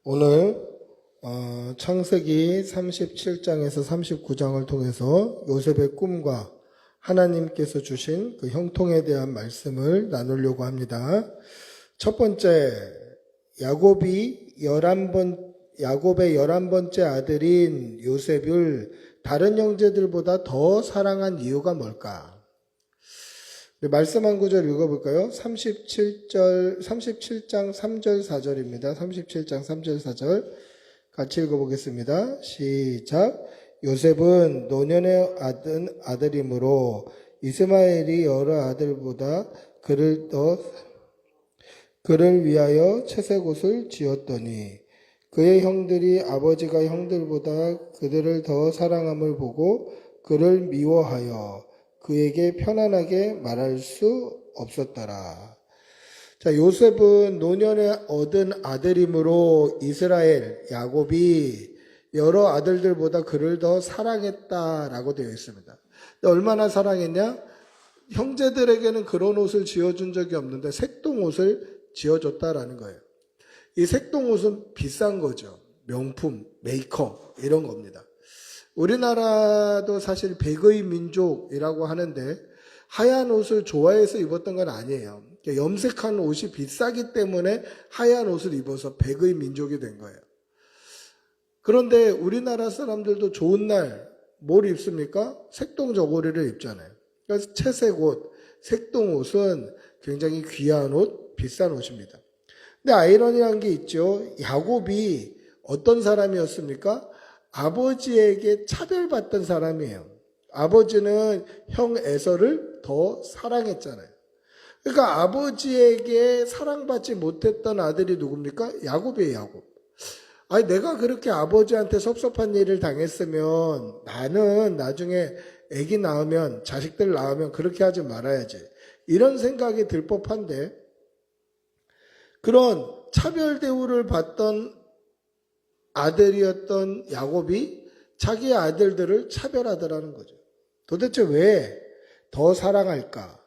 오늘 창세기 37장에서 39장을 통해서 요셉의 꿈과 하나님께서 주신 그 형통에 대한 말씀을 나누려고 합니다. 첫 번째, 야곱의 11번째 아들인 요셉을 다른 형제들보다 더 사랑한 이유가 뭘까? 말씀 한 구절 읽어볼까요? 37장 3절 4절입니다. 37장 3절 4절 같이 읽어보겠습니다. 시작. 요셉은 노년의 아들이므로 이스마엘이 여러 아들보다 그를 위하여 채색옷을 지었더니 그의 형들이 아버지가 형들보다 그들을 더 사랑함을 보고 그를 미워하여 그에게 편안하게 말할 수 없었더라. 자, 요셉은 노년에 얻은 아들이므로 이스라엘, 야곱이 여러 아들들보다 그를 더 사랑했다라고 되어 있습니다. 얼마나 사랑했냐? 형제들에게는 그런 옷을 지어준 적이 없는데 색동옷을 지어줬다라는 거예요. 이 색동옷은 비싼 거죠. 명품, 메이커 이런 겁니다. 우리나라도 사실 백의 민족이라고 하는데 하얀 옷을 좋아해서 입었던 건 아니에요. 염색한 옷이 비싸기 때문에 하얀 옷을 입어서 백의 민족이 된 거예요. 그런데 우리나라 사람들도 좋은 날 뭘 입습니까? 색동 저고리를 입잖아요. 그래서 채색 옷, 색동 옷은 굉장히 귀한 옷, 비싼 옷입니다. 근데 아이러니한 게 있죠. 야곱이 어떤 사람이었습니까? 아버지에게 차별받던 사람이에요. 아버지는 형 에서를 더 사랑했잖아요. 그러니까 아버지에게 사랑받지 못했던 아들이 누굽니까? 야곱이에요, 야곱. 아니, 내가 그렇게 아버지한테 섭섭한 일을 당했으면 나는 나중에 아기 낳으면, 자식들 낳으면 그렇게 하지 말아야지. 이런 생각이 들 법한데, 그런 차별 대우를 받던 아들이었던 야곱이 자기 아들들을 차별하더라는 거죠. 도대체 왜 더 사랑할까?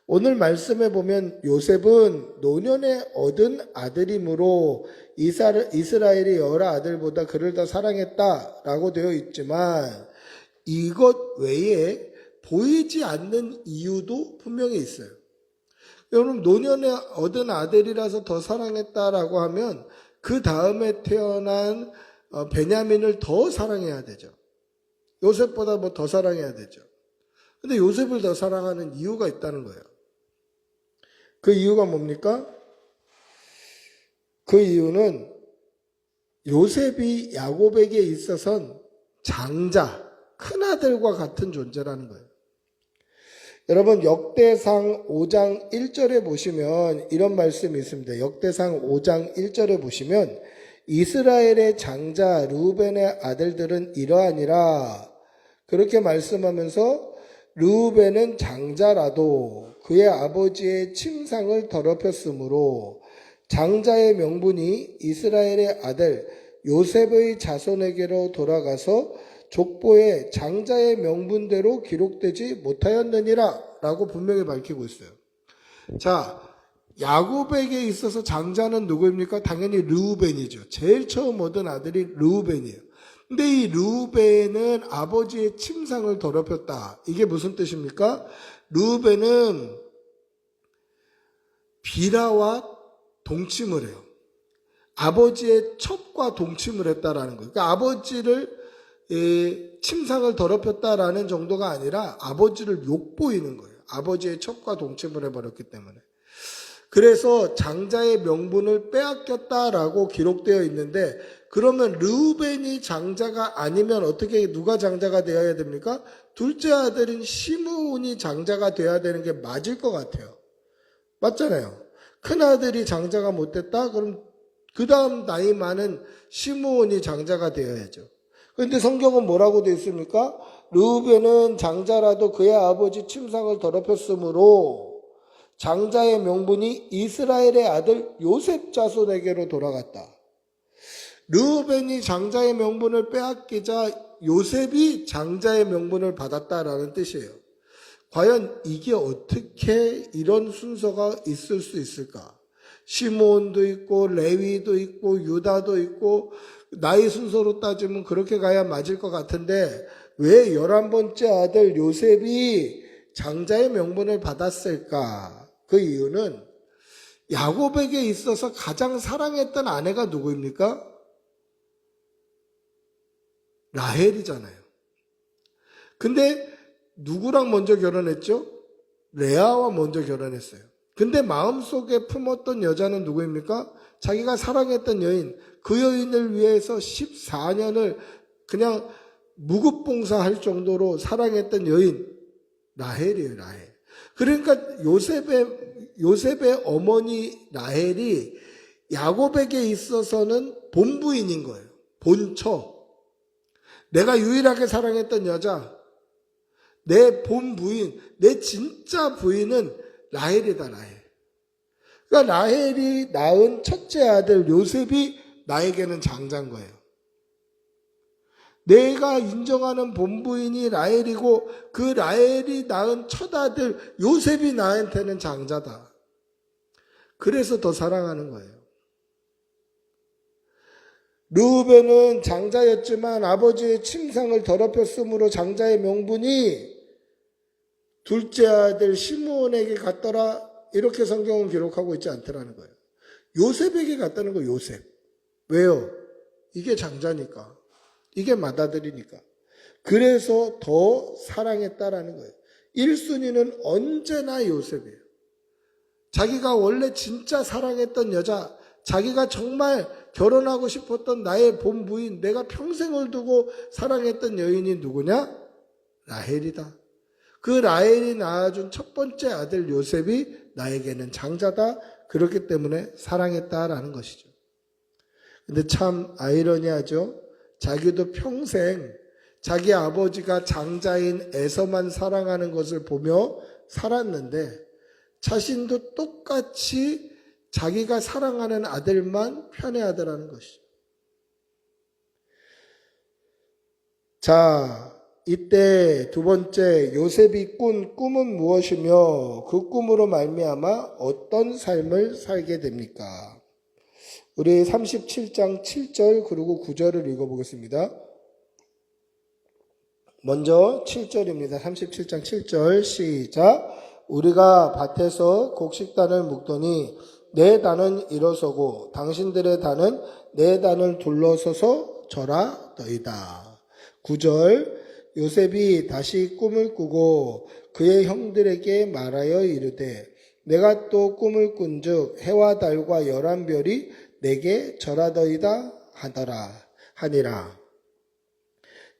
오늘 말씀에 보면 요셉은 노년에 얻은 아들이므로 이스라엘이 여러 아들보다 그를 더 사랑했다라고 되어 있지만 이것 외에 보이지 않는 이유도 분명히 있어요. 여러분, 노년에 얻은 아들이라서 더 사랑했다라고 하면 그 다음에 태어난 베냐민을 더 사랑해야 되죠. 요셉보다 더 사랑해야 되죠. 근데 요셉을 더 사랑하는 이유가 있다는 거예요. 그 이유가 뭡니까? 그 이유는 요셉이 야곱에게 있어선 장자, 큰아들과 같은 존재라는 거예요. 여러분, 역대상 5장 1절에 보시면 이런 말씀이 있습니다. 역대상 5장 1절에 보시면 이스라엘의 장자 르우벤의 아들들은 이러하니라. 그렇게 말씀하면서 르우벤은 장자라도 그의 아버지의 침상을 더럽혔으므로 장자의 명분이 이스라엘의 아들 요셉의 자손에게로 돌아가서 족보에 장자의 명분대로 기록되지 못하였느니라 라고 분명히 밝히고 있어요. 자, 야곱에게 있어서 장자는 누구입니까? 당연히 르우벤이죠. 제일 처음 얻은 아들이 르우벤이에요. 근데 이 르우벤은 아버지의 침상을 더럽혔다. 이게 무슨 뜻입니까? 르우벤은 비라와 동침을 해요. 아버지의 첩과 동침을 했다라는 거예요. 그러니까 아버지를 침상을 더럽혔다라는 정도가 아니라 아버지를 욕보이는 거예요. 아버지의 첩과 동침을 해버렸기 때문에. 그래서 장자의 명분을 빼앗겼다라고 기록되어 있는데 그러면 르우벤이 장자가 아니면 어떻게 누가 장자가 되어야 됩니까? 둘째 아들인 시므온이 장자가 되어야 되는 게 맞을 것 같아요. 맞잖아요. 큰아들이 장자가 못됐다? 그럼 그 다음 나이 많은 시므온이 장자가 되어야죠. 그런데 성경은 뭐라고 되어 있습니까? 르우벤은 장자라도 그의 아버지 침상을 더럽혔으므로 장자의 명분이 이스라엘의 아들 요셉 자손에게로 돌아갔다. 르우벤이 장자의 명분을 빼앗기자 요셉이 장자의 명분을 받았다라는 뜻이에요. 과연 이게 어떻게 이런 순서가 있을 수 있을까? 시므온도 있고 레위도 있고 유다도 있고 나이 순서로 따지면 그렇게 가야 맞을 것 같은데 왜 11번째 아들 요셉이 장자의 명분을 받았을까? 그 이유는 야곱에게 있어서 가장 사랑했던 아내가 누구입니까? 라헬이잖아요. 근데 누구랑 먼저 결혼했죠? 레아와 먼저 결혼했어요. 근데 마음속에 품었던 여자는 누구입니까? 자기가 사랑했던 여인, 그 여인을 위해서 14년을 그냥 무급봉사할 정도로 사랑했던 여인, 라헬이에요, 라헬. 그러니까 요셉의 어머니 라헬이 야곱에게 있어서는 본부인인 거예요. 본처. 내가 유일하게 사랑했던 여자, 내 본부인, 내 진짜 부인은 라헬이다, 라헬. 그러니까 라헬이 낳은 첫째 아들 요셉이 나에게는 장자인 거예요. 내가 인정하는 본부인이 라헬이고 그 라헬이 낳은 첫 아들 요셉이 나한테는 장자다. 그래서 더 사랑하는 거예요. 르우벤은 장자였지만 아버지의 침상을 더럽혔으므로 장자의 명분이 둘째 아들 시므온에게 갔더라. 이렇게 성경은 기록하고 있지 않더라는 거예요. 요셉에게 갔다는 거예요. 요셉. 왜요? 이게 장자니까. 이게 맏아들이니까. 그래서 더 사랑했다라는 거예요. 1순위는 언제나 요셉이에요. 자기가 원래 진짜 사랑했던 여자, 자기가 정말 결혼하고 싶었던 나의 본부인, 내가 평생을 두고 사랑했던 여인이 누구냐? 라헬이다. 그 라헬이 낳아준 첫 번째 아들 요셉이 나에게는 장자다. 그렇기 때문에 사랑했다라는 것이죠. 근데 참 아이러니하죠. 자기도 평생 자기 아버지가 장자인 에서만 사랑하는 것을 보며 살았는데 자신도 똑같이 자기가 사랑하는 아들만 편애하더라는 것이죠. 자, 이때 두 번째 요셉이 꾼 꿈은 무엇이며 그 꿈으로 말미암아 어떤 삶을 살게 됩니까? 우리 37장 7절 그리고 9절을 읽어보겠습니다. 먼저 7절입니다. 37장 7절 시작. 우리가 밭에서 곡식단을 묶더니 내 단은 일어서고 당신들의 단은 내 단을 둘러서서 절하더이다. 9절 요셉이 다시 꿈을 꾸고 그의 형들에게 말하여 이르되 내가 또 꿈을 꾼즉 해와 달과 11별이 내게 절하더이다 하니라.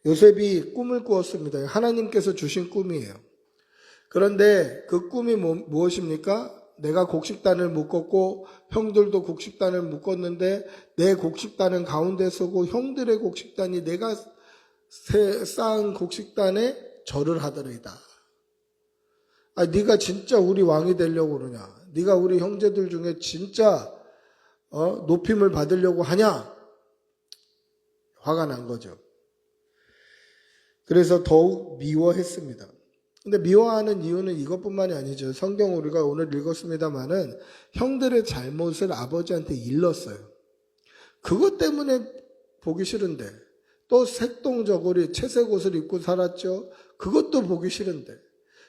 요셉이 꿈을 꾸었습니다. 하나님께서 주신 꿈이에요. 그런데 그 꿈이 무엇입니까? 내가 곡식단을 묶었고 형들도 곡식단을 묶었는데 내 곡식단은 가운데 서고 형들의 곡식단이 내가 쌓은 곡식단에 절을 하더이다. 네가 진짜 우리 왕이 되려고 그러냐? 네가 우리 형제들 중에 진짜 높임을 받으려고 하냐? 화가 난 거죠. 그래서 더욱 미워했습니다. 근데 미워하는 이유는 이것뿐만이 아니죠. 성경 우리가 오늘 읽었습니다마는 형들의 잘못을 아버지한테 일렀어요. 그것 때문에 보기 싫은데 또 색동저고리 채색 옷을 입고 살았죠. 그것도 보기 싫은데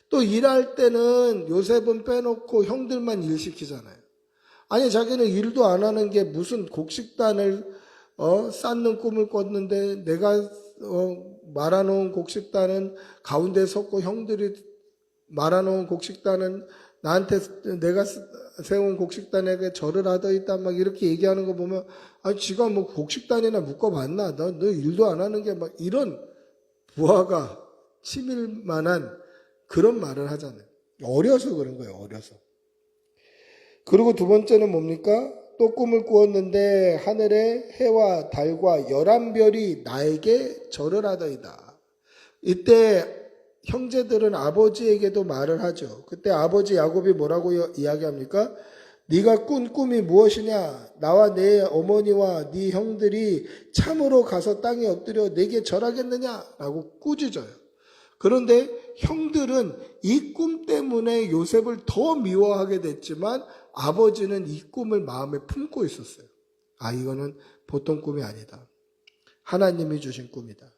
또 일할 때는 요셉은 빼놓고 형들만 일 시키잖아요. 아니 자기는 일도 안 하는 게 무슨 곡식단을 쌓는 꿈을 꿨는데 내가 말아놓은 곡식단은 가운데 섰고 형들이 말아놓은 곡식단은 나한테 내가 세운 곡식단에게 절을 하더이다 막 이렇게 얘기하는 거 보면 지가 뭐 곡식단이나 묶어봤나? 너 일도 안 하는 게 막 이런 부하가 치밀만한 그런 말을 하잖아요. 어려서 그런 거예요. 어려서. 그리고 두 번째는 뭡니까? 또 꿈을 꾸었는데 하늘에 해와 달과 11별이 나에게 절을 하더이다. 이때 형제들은 아버지에게도 말을 하죠. 그때 아버지 야곱이 뭐라고 이야기합니까? 네가 꾼 꿈이 무엇이냐? 나와 내 어머니와 네 형들이 참으로 가서 땅에 엎드려 내게 절하겠느냐? 라고 꾸짖어요. 그런데 형들은 이 꿈 때문에 요셉을 더 미워하게 됐지만 아버지는 이 꿈을 마음에 품고 있었어요. 아, 이거는 보통 꿈이 아니다. 하나님이 주신 꿈이다.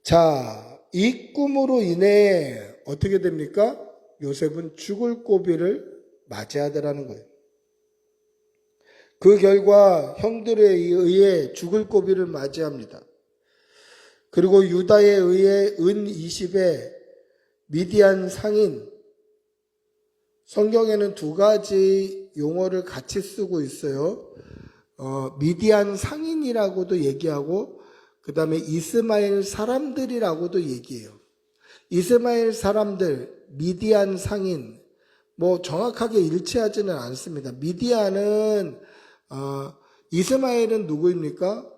자, 이 꿈으로 인해 어떻게 됩니까? 요셉은 죽을 고비를 맞이하더라는 거예요. 그 결과 형들에 의해 죽을 고비를 맞이합니다. 그리고 유다에 의해 은 20에 미디안 상인, 성경에는 두 가지 용어를 같이 쓰고 있어요. 미디안 상인이라고도 얘기하고 그 다음에 이스마엘 사람들이라고도 얘기해요. 이스마엘 사람들, 미디안 상인, 뭐 정확하게 일치하지는 않습니다. 미디안은 이스마엘은 누구입니까?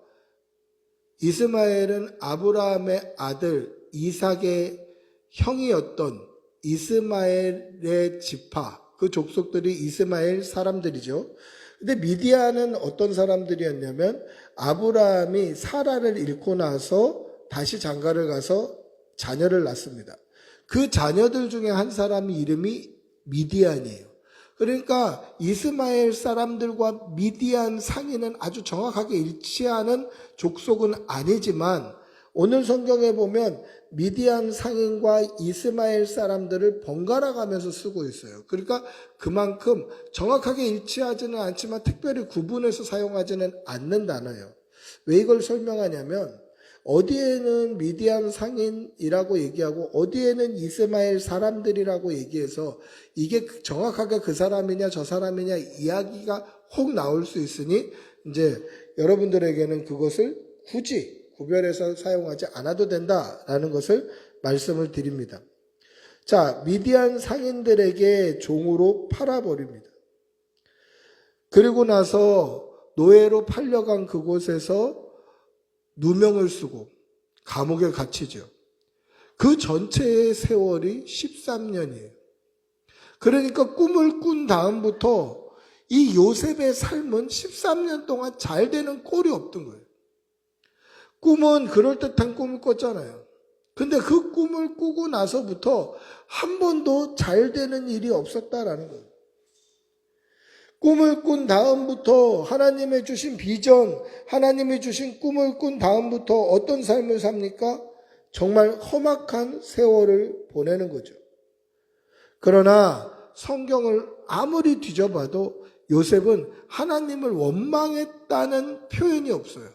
이스마엘은 아브라함의 아들 이삭의 형이었던 이스마엘의 지파, 그 족속들이 이스마엘 사람들이죠. 근데 미디안은 어떤 사람들이었냐면 아브라함이 사라를 잃고 나서 다시 장가를 가서 자녀를 낳습니다. 그 자녀들 중에 한 사람이 이름이 미디안이에요. 그러니까 이스마엘 사람들과 미디안 상인은 아주 정확하게 일치하는 족속은 아니지만 오늘 성경에 보면 미디안 상인과 이스마엘 사람들을 번갈아 가면서 쓰고 있어요. 그러니까 그만큼 정확하게 일치하지는 않지만 특별히 구분해서 사용하지는 않는 단어예요. 왜 이걸 설명하냐면 어디에는 미디안 상인이라고 얘기하고 어디에는 이스마엘 사람들이라고 얘기해서 이게 정확하게 그 사람이냐 저 사람이냐 이야기가 혹 나올 수 있으니 이제 여러분들에게는 그것을 굳이 구별해서 사용하지 않아도 된다라는 것을 말씀을 드립니다. 자, 미디안 상인들에게 종으로 팔아버립니다. 그리고 나서 노예로 팔려간 그곳에서 누명을 쓰고 감옥에 갇히죠. 그 전체의 세월이 13년이에요. 그러니까 꿈을 꾼 다음부터 이 요셉의 삶은 13년 동안 잘 되는 꼴이 없던 거예요. 꿈은 그럴듯한 꿈을 꿨잖아요. 근데 그 꿈을 꾸고 나서부터 한 번도 잘 되는 일이 없었다라는 거예요. 꿈을 꾼 다음부터 하나님의 주신 비전, 하나님이 주신 꿈을 꾼 다음부터 어떤 삶을 삽니까? 정말 험악한 세월을 보내는 거죠. 그러나 성경을 아무리 뒤져봐도 요셉은 하나님을 원망했다는 표현이 없어요.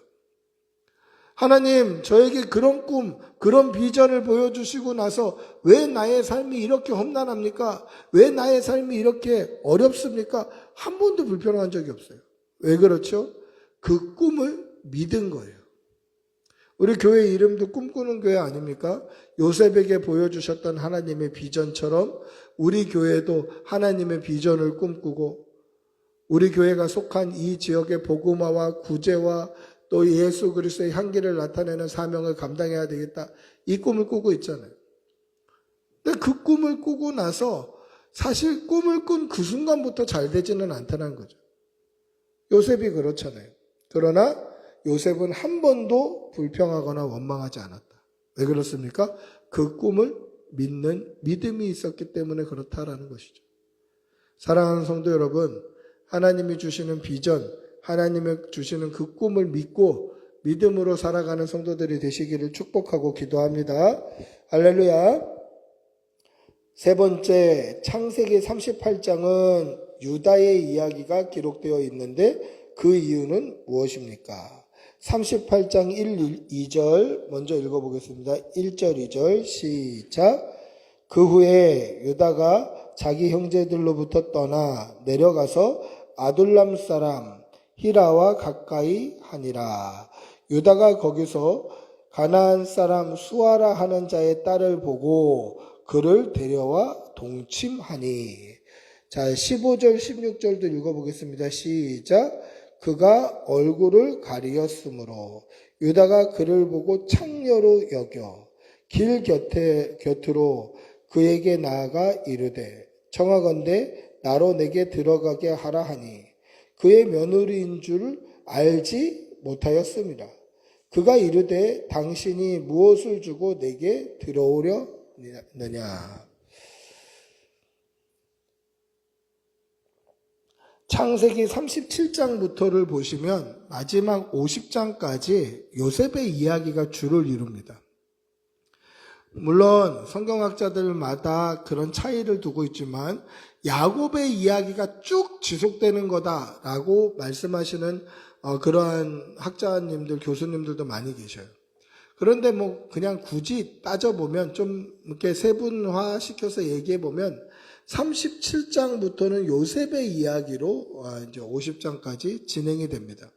하나님, 저에게 그런 꿈, 그런 비전을 보여주시고 나서 왜 나의 삶이 이렇게 험난합니까? 왜 나의 삶이 이렇게 어렵습니까? 한 번도 불평한 적이 없어요. 왜 그렇죠? 그 꿈을 믿은 거예요. 우리 교회 이름도 꿈꾸는 교회 아닙니까? 요셉에게 보여주셨던 하나님의 비전처럼 우리 교회도 하나님의 비전을 꿈꾸고 우리 교회가 속한 이 지역의 복음화와 구제와 또 예수 그리스도의 향기를 나타내는 사명을 감당해야 되겠다. 이 꿈을 꾸고 있잖아요. 근데 그 꿈을 꾸고 나서 사실 꿈을 꾼 그 순간부터 잘 되지는 않다는 거죠. 요셉이 그렇잖아요. 그러나 요셉은 한 번도 불평하거나 원망하지 않았다. 왜 그렇습니까? 그 꿈을 믿는 믿음이 있었기 때문에 그렇다라는 것이죠. 사랑하는 성도 여러분, 하나님이 주시는 비전, 하나님이 주시는 그 꿈을 믿고 믿음으로 살아가는 성도들이 되시기를 축복하고 기도합니다. 할렐루야. 세 번째, 창세기 38장은 유다의 이야기가 기록되어 있는데 그 이유는 무엇입니까? 38장 1, 2절 먼저 읽어보겠습니다. 1절, 2절 시작. 그 후에 유다가 자기 형제들로부터 떠나 내려가서 아둘람 사람 히라와 가까이 하니라. 유다가 거기서 가나안 사람 수아라 하는 자의 딸을 보고 그를 데려와 동침하니. 자, 15절 16절도 읽어보겠습니다. 시작. 그가 얼굴을 가리었으므로 유다가 그를 보고 창녀로 여겨 길 곁으로 그에게 나아가 이르되 청하건대 나로 내게 들어가게 하라 하니 그의 며느리인 줄 알지 못하였습니다. 그가 이르되 당신이 무엇을 주고 내게 들어오려느냐. 창세기 37장부터를 보시면 마지막 50장까지 요셉의 이야기가 주를 이룹니다. 물론 성경학자들마다 그런 차이를 두고 있지만 야곱의 이야기가 쭉 지속되는 거다라고 말씀하시는 그러한 학자님들, 교수님들도 많이 계셔요. 그런데 뭐 그냥 굳이 따져보면 좀 이렇게 세분화 시켜서 얘기해보면 37장부터는 요셉의 이야기로 이제 50장까지 진행이 됩니다.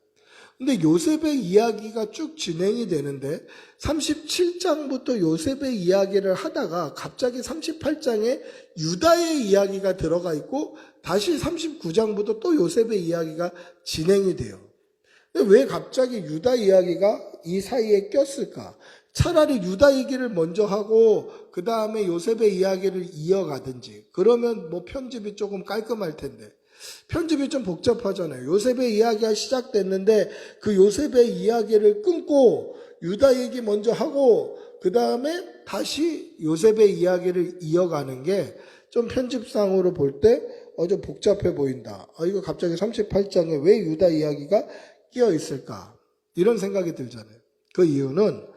근데 요셉의 이야기가 쭉 진행이 되는데 37장부터 요셉의 이야기를 하다가 갑자기 38장에 유다의 이야기가 들어가 있고 다시 39장부터 또 요셉의 이야기가 진행이 돼요. 왜 갑자기 유다 이야기가 이 사이에 꼈을까? 차라리 유다 얘기를 먼저 하고 그 다음에 요셉의 이야기를 이어가든지 그러면 뭐 편집이 조금 깔끔할 텐데 편집이 좀 복잡하잖아요. 요셉의 이야기가 시작됐는데 그 요셉의 이야기를 끊고 유다 얘기 먼저 하고 그 다음에 다시 요셉의 이야기를 이어가는 게 좀 편집상으로 볼 때 좀 복잡해 보인다. 이거 갑자기 38장에 왜 유다 이야기가 끼어 있을까? 이런 생각이 들잖아요. 그 이유는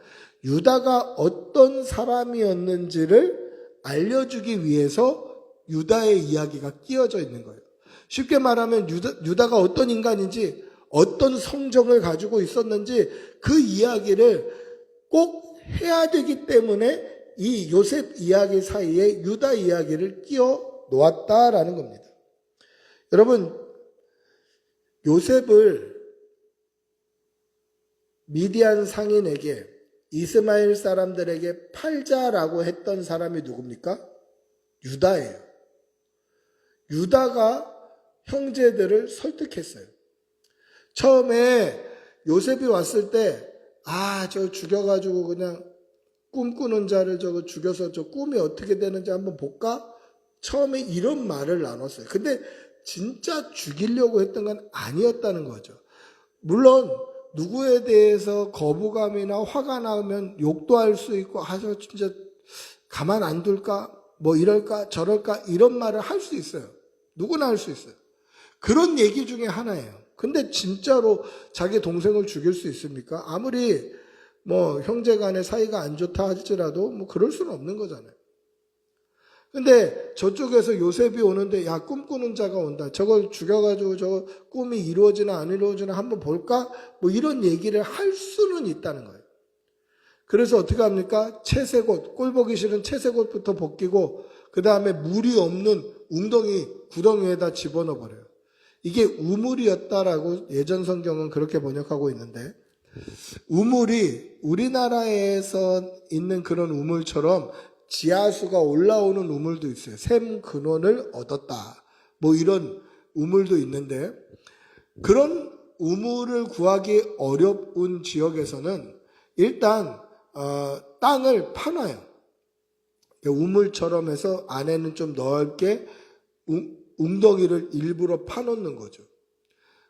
유다가 어떤 사람이었는지를 알려주기 위해서 유다의 이야기가 끼어져 있는 거예요. 쉽게 말하면 유다가 어떤 인간인지 어떤 성정을 가지고 있었는지 그 이야기를 꼭 해야 되기 때문에 이 요셉 이야기 사이에 유다 이야기를 끼워 놓았다라는 겁니다. 여러분, 요셉을 미디안 상인에게 이스마엘 사람들에게 팔자라고 했던 사람이 누굽니까? 유다예요. 유다가 형제들을 설득했어요. 처음에 요셉이 왔을 때, 저 죽여가지고 그냥 꿈꾸는 자를 저거 죽여서 저 꿈이 어떻게 되는지 한번 볼까? 처음에 이런 말을 나눴어요. 근데 진짜 죽이려고 했던 건 아니었다는 거죠. 물론 누구에 대해서 거부감이나 화가 나면 욕도 할 수 있고, 저 진짜 가만 안 둘까? 뭐 이럴까? 저럴까? 이런 말을 할 수 있어요. 누구나 할 수 있어요. 그런 얘기 중에 하나예요. 근데 진짜로 자기 동생을 죽일 수 있습니까? 아무리 뭐 형제 간의 사이가 안 좋다 할지라도 뭐 그럴 수는 없는 거잖아요. 근데 저쪽에서 요셉이 오는데 꿈꾸는 자가 온다. 저걸 죽여가지고 저 꿈이 이루어지나 안 이루어지나 한번 볼까? 뭐 이런 얘기를 할 수는 있다는 거예요. 그래서 어떻게 합니까? 채색옷, 꼴보기 싫은 채색옷부터 벗기고 그 다음에 물이 없는 웅덩이 구덩이에다 집어넣어 버려요. 이게 우물이었다라고 예전 성경은 그렇게 번역하고 있는데 우물이 우리나라에서 있는 그런 우물처럼 지하수가 올라오는 우물도 있어요. 샘 근원을 얻었다. 뭐 이런 우물도 있는데 그런 우물을 구하기 어려운 지역에서는 일단 땅을 파놔요. 우물처럼 해서 안에는 좀 넓게 웅덩이를 일부러 파놓는 거죠.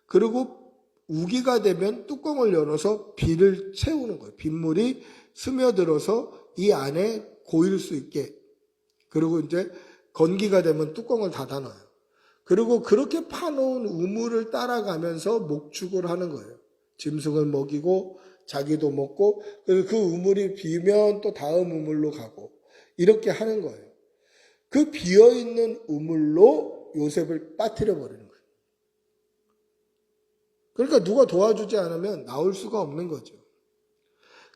그리고 우기가 되면 뚜껑을 열어서 비를 채우는 거예요. 빗물이 스며들어서 이 안에 고일 수 있게. 그리고 이제 건기가 되면 뚜껑을 닫아놔요. 그리고 그렇게 파놓은 우물을 따라가면서 목축을 하는 거예요. 짐승을 먹이고 자기도 먹고 그 우물이 비면 또 다음 우물로 가고 이렇게 하는 거예요. 그 비어있는 우물로 요셉을 빠뜨려 버리는 거예요. 그러니까 누가 도와주지 않으면 나올 수가 없는 거죠.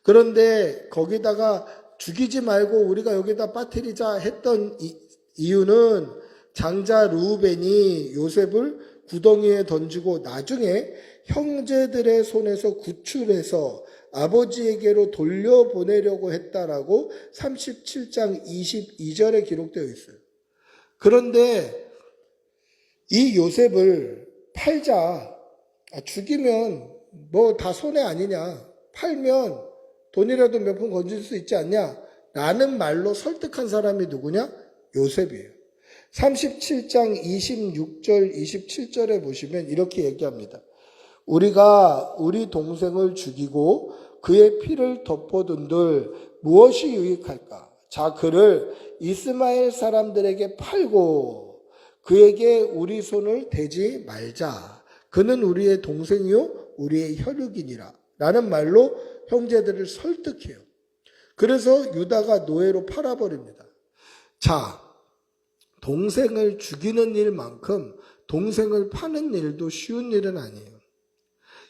그런데 거기다가 죽이지 말고 우리가 여기다 빠뜨리자 했던 이유는 장자 르우벤이 요셉을 구덩이에 던지고 나중에 형제들의 손에서 구출해서 아버지에게로 돌려보내려고 했다라고 37장 22절에 기록되어 있어요. 그런데 이 요셉을 팔자, 죽이면 뭐 다 손해 아니냐, 팔면 돈이라도 몇 푼 건질 수 있지 않냐 라는 말로 설득한 사람이 누구냐? 요셉이에요. 37장 26절 27절에 보시면 이렇게 얘기합니다. 우리가 우리 동생을 죽이고 그의 피를 덮어둔들 무엇이 유익할까? 자, 그를 이스마엘 사람들에게 팔고 그에게 우리 손을 대지 말자. 그는 우리의 동생이요 우리의 혈육이니라. 라는 말로 형제들을 설득해요. 그래서 유다가 노예로 팔아버립니다. 자, 동생을 죽이는 일만큼 동생을 파는 일도 쉬운 일은 아니에요.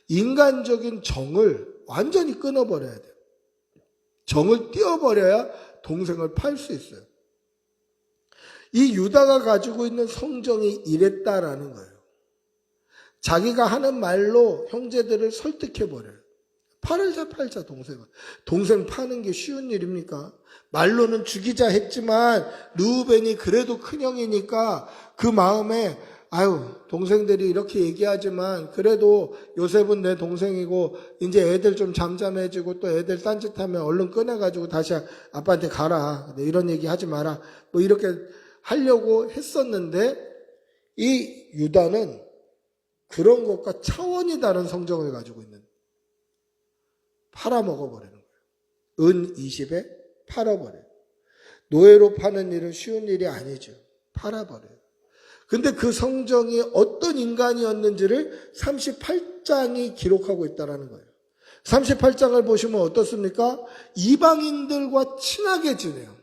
인간적인 정을 완전히 끊어버려야 돼요. 정을 띄워버려야 동생을 팔 수 있어요. 이 유다가 가지고 있는 성정이 이랬다라는 거예요. 자기가 하는 말로 형제들을 설득해버려요. 팔자 동생을. 동생 파는 게 쉬운 일입니까? 말로는 죽이자 했지만 르우벤이 그래도 큰형이니까 그 마음에 아유 동생들이 이렇게 얘기하지만 그래도 요셉은 내 동생이고 이제 애들 좀 잠잠해지고 또 애들 딴짓하면 얼른 꺼내가지고 다시 아빠한테 가라. 이런 얘기 하지 마라. 뭐 이렇게 하려고 했었는데 이 유다는 그런 것과 차원이 다른 성정을 가지고 있는 팔아먹어버리는 거예요. 은 20에 팔아버려요. 노예로 파는 일은 쉬운 일이 아니죠. 팔아버려요. 근데 그 성정이 어떤 인간이었는지를 38장이 기록하고 있다는 거예요. 38장을 보시면 어떻습니까? 이방인들과 친하게 지내요.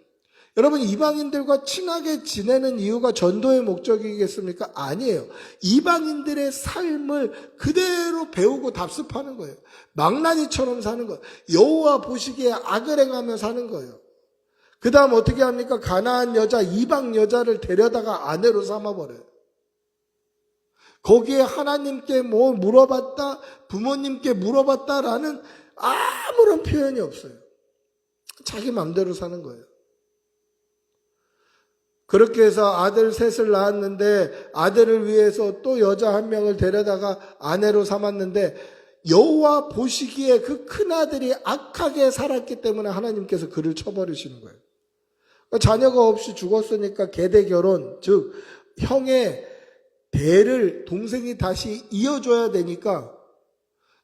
여러분 이방인들과 친하게 지내는 이유가 전도의 목적이겠습니까? 아니에요. 이방인들의 삶을 그대로 배우고 답습하는 거예요. 망나니처럼 사는 거예요. 여호와 보시기에 악을 행하며 사는 거예요. 그 다음 어떻게 합니까? 가나안 여자, 이방 여자를 데려다가 아내로 삼아버려요. 거기에 하나님께 뭐 물어봤다, 부모님께 물어봤다라는 아무런 표현이 없어요. 자기 마음대로 사는 거예요. 그렇게 해서 아들 셋을 낳았는데 아들을 위해서 또 여자 한 명을 데려다가 아내로 삼았는데 여호와 보시기에 그 큰아들이 악하게 살았기 때문에 하나님께서 그를 쳐버리시는 거예요. 자녀가 없이 죽었으니까 계대 결혼, 즉 형의 대를 동생이 다시 이어줘야 되니까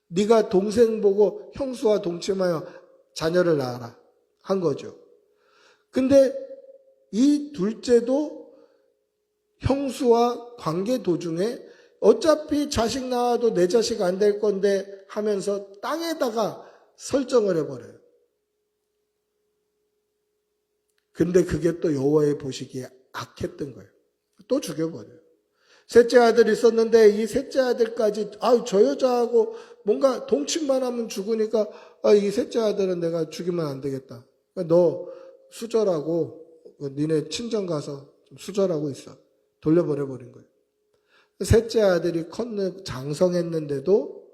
네가 동생 보고 형수와 동침하여 자녀를 낳아라 한 거죠. 근데 이 둘째도 형수와 관계 도중에 어차피 자식 낳아도 내 자식 안 될 건데 하면서 땅에다가 설정을 해버려요. 근데 그게 또 여호와의 보시기에 악했던 거예요. 또 죽여버려요. 셋째 아들이 있었는데 이 셋째 아들까지 저 여자하고 뭔가 동침만 하면 죽으니까 이 셋째 아들은 내가 죽이면 안 되겠다. 너 수절하고 니네 친정 가서 좀 수절하고 있어. 돌려보내버린 거예요. 셋째 아들이 장성했는데도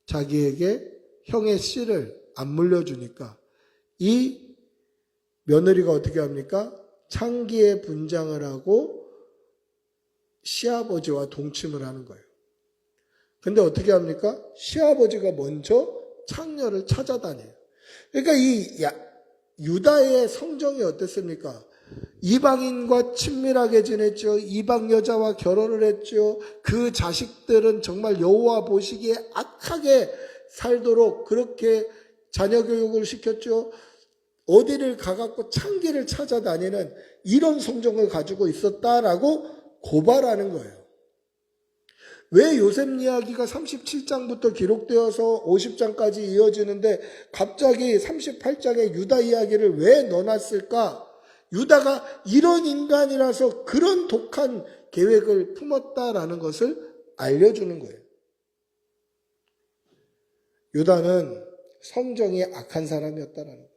자기에게 형의 씨를 안 물려주니까 이 며느리가 어떻게 합니까? 창기에 분장을 하고 시아버지와 동침을 하는 거예요. 근데 어떻게 합니까? 시아버지가 먼저 창녀를 찾아다녀요. 그러니까 이 유다의 성정이 어땠습니까? 이방인과 친밀하게 지냈죠. 이방 여자와 결혼을 했죠. 그 자식들은 정말 여호와 보시기에 악하게 살도록 그렇게 자녀 교육을 시켰죠. 어디를 가갖고 창기를 찾아다니는 이런 성정을 가지고 있었다라고 고발하는 거예요. 왜 요셉 이야기가 37장부터 기록되어서 50장까지 이어지는데 갑자기 38장에 유다 이야기를 왜 넣어놨을까? 유다가 이런 인간이라서 그런 독한 계획을 품었다라는 것을 알려주는 거예요. 유다는 성정이 악한 사람이었다라는 거죠.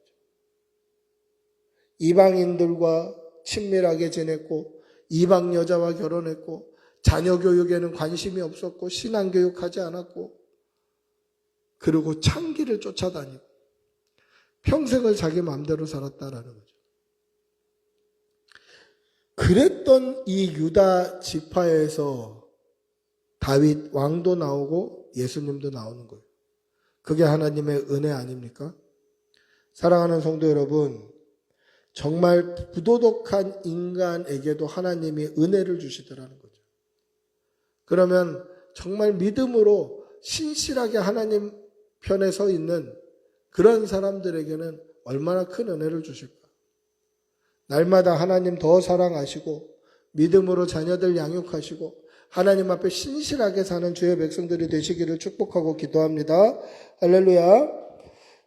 이방인들과 친밀하게 지냈고 이방 여자와 결혼했고 자녀 교육에는 관심이 없었고 신앙교육하지 않았고 그리고 창기를 쫓아다니고 평생을 자기 마음대로 살았다라는 거죠. 그랬던 이 유다 지파에서 다윗 왕도 나오고 예수님도 나오는 거예요. 그게 하나님의 은혜 아닙니까? 사랑하는 성도 여러분, 정말 부도덕한 인간에게도 하나님이 은혜를 주시더라는 거죠. 그러면 정말 믿음으로 신실하게 하나님 편에 서 있는 그런 사람들에게는 얼마나 큰 은혜를 주실까? 날마다 하나님 더 사랑하시고 믿음으로 자녀들 양육하시고 하나님 앞에 신실하게 사는 주의 백성들이 되시기를 축복하고 기도합니다. 할렐루야.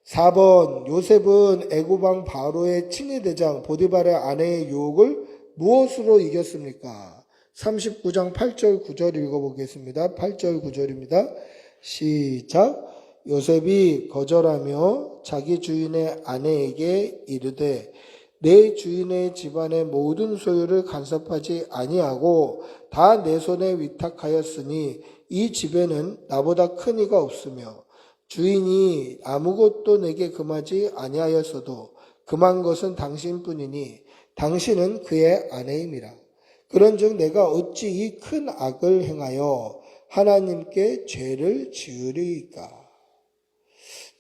4번, 요셉은 애굽왕 바로의 친위대장 보디발의 아내의 유혹을 무엇으로 이겼습니까? 39장 8절 9절 읽어보겠습니다. 8절 9절입니다. 시작. 요셉이 거절하며 자기 주인의 아내에게 이르되 내 주인의 집안의 모든 소유를 간섭하지 아니하고 다 내 손에 위탁하였으니 이 집에는 나보다 큰 이가 없으며 주인이 아무것도 내게 금하지 아니하였어도 금한 것은 당신뿐이니 당신은 그의 아내임이라. 그런즉 내가 어찌 이 큰 악을 행하여 하나님께 죄를 지으리이까.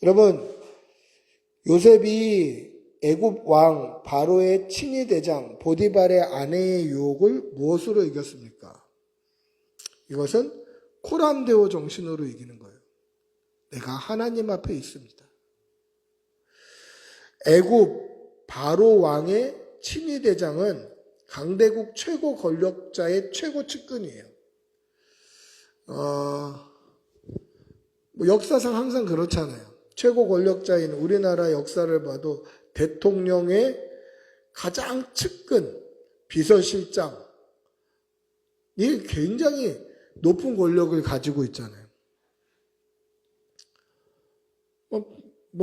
여러분, 요셉이 애굽 왕 바로의 친위대장 보디발의 아내의 유혹을 무엇으로 이겼습니까? 이것은 코람데오 정신으로 이기는 거예요. 내가 하나님 앞에 있습니다. 애굽 바로 왕의 친위대장은 강대국 최고 권력자의 최고 측근이에요. 역사상 항상 그렇잖아요. 최고 권력자인 우리나라 역사를 봐도 대통령의 가장 측근, 비서실장이 굉장히 높은 권력을 가지고 있잖아요.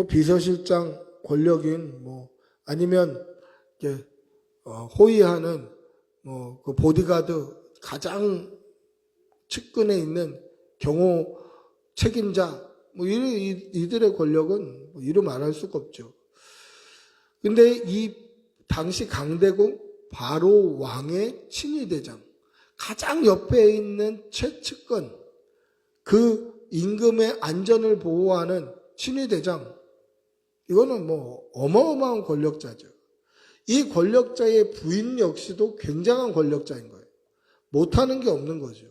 비서실장 권력인 아니면 호위하는 그 보디가드 가장 측근에 있는 경호 책임자 이들의 권력은 이루 말할 수가 없죠. 근데 이 당시 강대국 바로 왕의 친위대장 가장 옆에 있는 최측근 그 임금의 안전을 보호하는 친위대장 이거는 어마어마한 권력자죠. 이 권력자의 부인 역시도 굉장한 권력자인 거예요. 못하는 게 없는 거죠.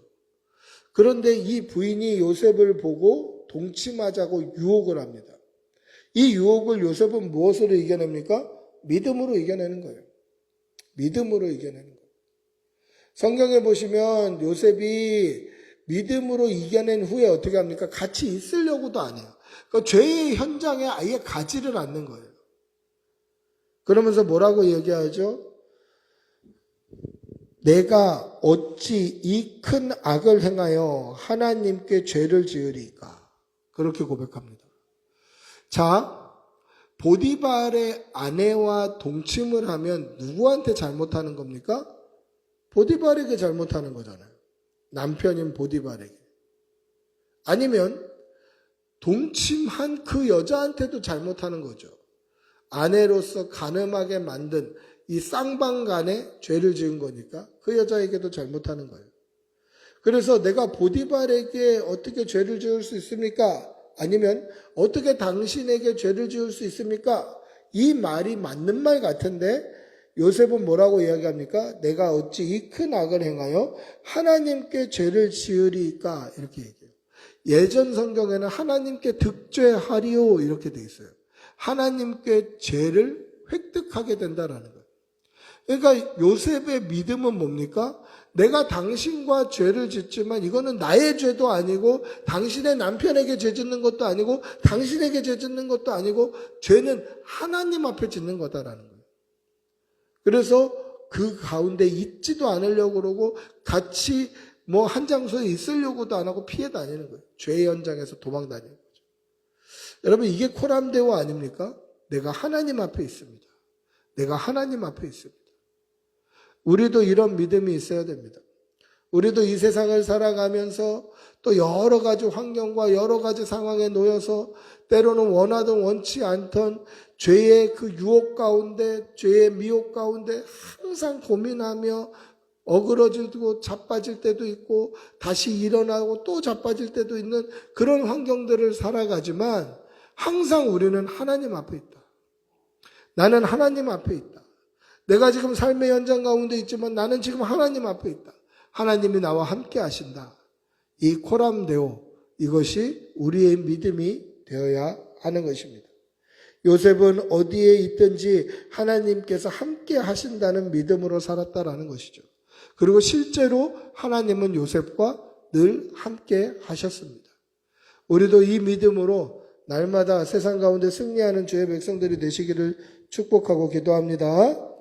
그런데 이 부인이 요셉을 보고 동침하자고 유혹을 합니다. 이 유혹을 요셉은 무엇으로 이겨냅니까? 믿음으로 이겨내는 거예요. 믿음으로 이겨내는 거예요. 성경에 보시면 요셉이 믿음으로 이겨낸 후에 어떻게 합니까? 같이 있으려고도 안 해요. 그러니까 죄의 현장에 아예 가지를 않는 거예요. 그러면서 뭐라고 얘기하죠? 내가 어찌 이 큰 악을 행하여 하나님께 죄를 지으리까? 그렇게 고백합니다. 자, 보디발의 아내와 동침을 하면 누구한테 잘못하는 겁니까? 보디발에게 잘못하는 거잖아요. 남편인 보디발에게. 아니면 동침한 그 여자한테도 잘못하는 거죠. 아내로서 간음하게 만든 이 쌍방간에 죄를 지은 거니까 그 여자에게도 잘못하는 거예요. 그래서 내가 보디발에게 어떻게 죄를 지을 수 있습니까? 아니면 어떻게 당신에게 죄를 지을 수 있습니까? 이 말이 맞는 말 같은데 요셉은 뭐라고 이야기합니까? 내가 어찌 이 큰 악을 행하여 하나님께 죄를 지으리까? 이렇게 얘기해요. 예전 성경에는 하나님께 득죄하리오 이렇게 돼 있어요. 하나님께 죄를 획득하게 된다라는 거예요. 그러니까 요셉의 믿음은 뭡니까? 내가 당신과 죄를 짓지만 이거는 나의 죄도 아니고 당신의 남편에게 죄 짓는 것도 아니고 당신에게 죄 짓는 것도 아니고 죄는 하나님 앞에 짓는 거다라는 거예요. 그래서 그 가운데 있지도 않으려고 그러고 같이 한 장소에 있으려고도 안 하고 피해 다니는 거예요. 죄의 현장에서 도망 다니는 거죠. 여러분 이게 코람데오 아닙니까? 내가 하나님 앞에 있습니다. 내가 하나님 앞에 있습니다. 우리도 이런 믿음이 있어야 됩니다. 우리도 이 세상을 살아가면서 또 여러 가지 환경과 여러 가지 상황에 놓여서 때로는 원하든 원치 않던 죄의 그 유혹 가운데 죄의 미혹 가운데 항상 고민하며 어그러지고 자빠질 때도 있고 다시 일어나고 또 자빠질 때도 있는 그런 환경들을 살아가지만 항상 우리는 하나님 앞에 있다. 나는 하나님 앞에 있다. 내가 지금 삶의 현장 가운데 있지만 나는 지금 하나님 앞에 있다. 하나님이 나와 함께 하신다. 이 코람데오 이것이 우리의 믿음이 되어야 하는 것입니다. 요셉은 어디에 있든지 하나님께서 함께 하신다는 믿음으로 살았다라는 것이죠. 그리고 실제로 하나님은 요셉과 늘 함께 하셨습니다. 우리도 이 믿음으로 날마다 세상 가운데 승리하는 주의 백성들이 되시기를 축복하고 기도합니다.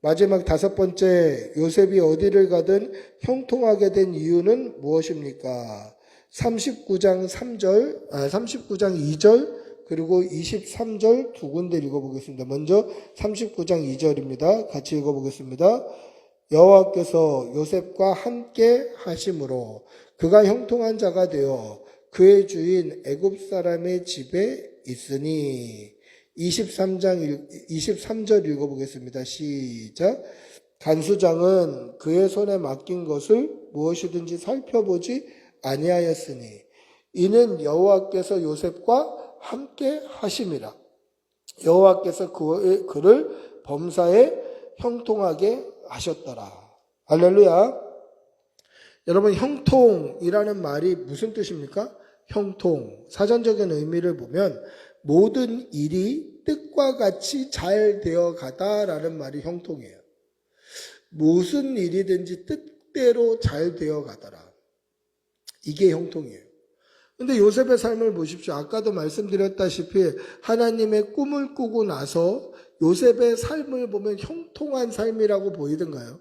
마지막 5번째, 요셉이 어디를 가든 형통하게 된 이유는 무엇입니까? 39장 2절 그리고 23절 두 군데 읽어보겠습니다. 먼저 39장 2절입니다. 같이 읽어보겠습니다. 여호와께서 요셉과 함께 하심으로 그가 형통한 자가 되어 그의 주인 애굽 사람의 집에 있으니 23절 읽어보겠습니다. 시작. 간수장은 그의 손에 맡긴 것을 무엇이든지 살펴보지 아니하였으니 이는 여호와께서 요셉과 함께 하심이라. 여호와께서 그를 범사에 형통하게 하셨더라. 할렐루야. 여러분, 형통이라는 말이 무슨 뜻입니까? 형통. 사전적인 의미를 보면 모든 일이 뜻과 같이 잘 되어 가다라는 말이 형통이에요. 무슨 일이든지 뜻대로 잘 되어 가더라. 이게 형통이에요. 근데 요셉의 삶을 보십시오. 아까도 말씀드렸다시피 하나님의 꿈을 꾸고 나서 요셉의 삶을 보면 형통한 삶이라고 보이던가요?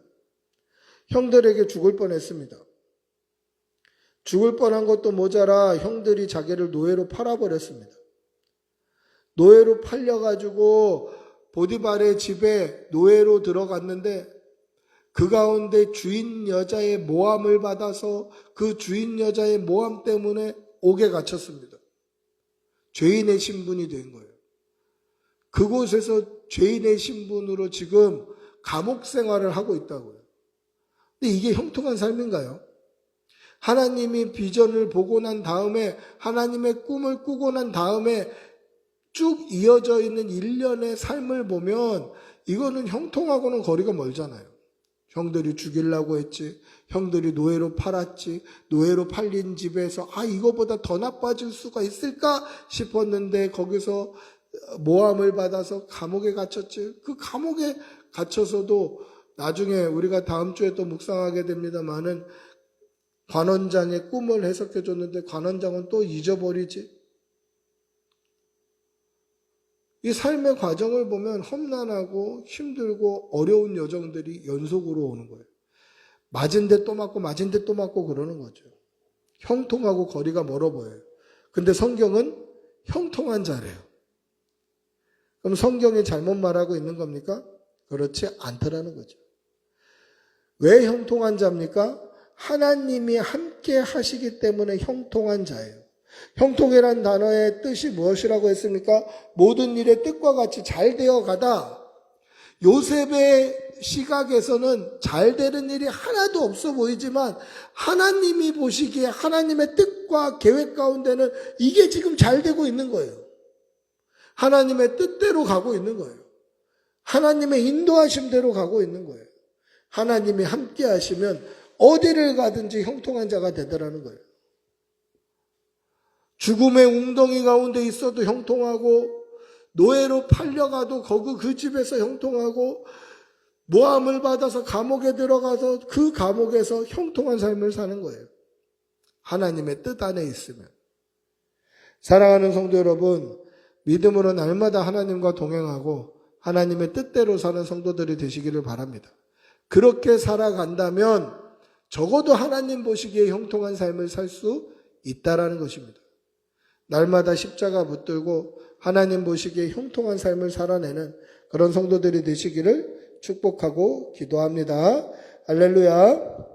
형들에게 죽을 뻔했습니다. 죽을 뻔한 것도 모자라 형들이 자기를 노예로 팔아버렸습니다. 노예로 팔려가지고 보디발의 집에 노예로 들어갔는데 그 가운데 주인 여자의 모함을 받아서 그 주인 여자의 모함 때문에 옥에 갇혔습니다. 죄인의 신분이 된 거예요. 그곳에서 죄인의 신분으로 지금 감옥 생활을 하고 있다고요. 근데 이게 형통한 삶인가요? 하나님이 비전을 보고 난 다음에 하나님의 꿈을 꾸고 난 다음에 쭉 이어져 있는 일련의 삶을 보면 이거는 형통하고는 거리가 멀잖아요. 형들이 죽이려고 했지. 형들이 노예로 팔았지. 노예로 팔린 집에서 이거보다 더 나빠질 수가 있을까 싶었는데 거기서 모함을 받아서 감옥에 갇혔지. 그 감옥에 갇혀서도 나중에 우리가 다음 주에 또 묵상하게 됩니다만은 관원장의 꿈을 해석해 줬는데 관원장은 또 잊어버리지. 이 삶의 과정을 보면 험난하고 힘들고 어려운 여정들이 연속으로 오는 거예요. 맞은 데 또 맞고 맞은 데 또 맞고 그러는 거죠. 형통하고 거리가 멀어 보여요. 근데 성경은 형통한 자래요. 그럼 성경이 잘못 말하고 있는 겁니까? 그렇지 않더라는 거죠. 왜 형통한 자입니까? 하나님이 함께 하시기 때문에 형통한 자예요. 형통이란 단어의 뜻이 무엇이라고 했습니까? 모든 일의 뜻과 같이 잘 되어 가다. 요셉의 시각에서는 잘 되는 일이 하나도 없어 보이지만 하나님이 보시기에 하나님의 뜻과 계획 가운데는 이게 지금 잘 되고 있는 거예요. 하나님의 뜻대로 가고 있는 거예요. 하나님의 인도하심대로 가고 있는 거예요. 하나님이 함께 하시면 어디를 가든지 형통한 자가 되더라는 거예요. 죽음의 웅덩이 가운데 있어도 형통하고 노예로 팔려가도 그 집에서 형통하고 모함을 받아서 감옥에 들어가서 그 감옥에서 형통한 삶을 사는 거예요. 하나님의 뜻 안에 있으면. 사랑하는 성도 여러분, 믿음으로 날마다 하나님과 동행하고 하나님의 뜻대로 사는 성도들이 되시기를 바랍니다. 그렇게 살아간다면 적어도 하나님 보시기에 형통한 삶을 살 수 있다라는 것입니다. 날마다 십자가 붙들고 하나님 보시기에 형통한 삶을 살아내는 그런 성도들이 되시기를 축복하고 기도합니다. 할렐루야.